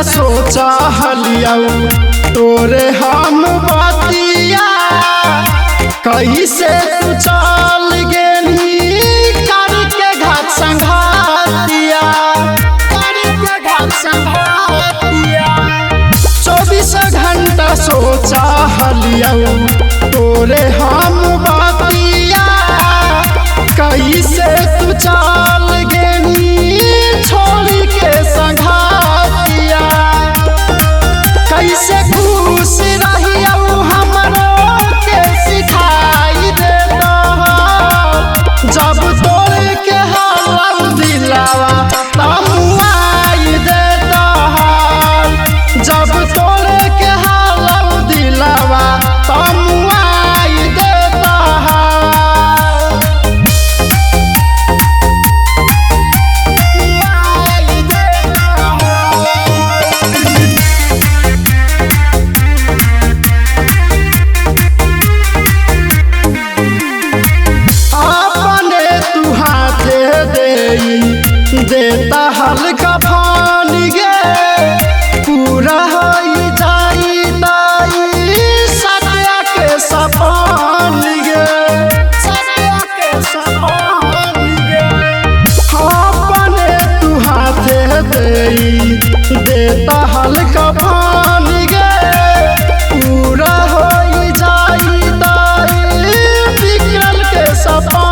सोचा हलिया तोरे हम बतिया कैसे तू चल गेली करके घाट संघातिया 24 घंटा सोचा हलिया तोरे हम बतिया कैसे तू चल गेली छोड़ के संघातिया कैसे खुश रहिया हमरो के सिखाई देता जब तोड़ के हाल दिलावा तमुआई देता जब तोड़ के हाल दिलावा तमुआई देता देता हल्का पानी गे पूरा हो जाई ताई सत्या के सपान गे अपने तू हाथे देता हल्का पानी गे पूरा हो जाई ताई बिगड़ल के सपान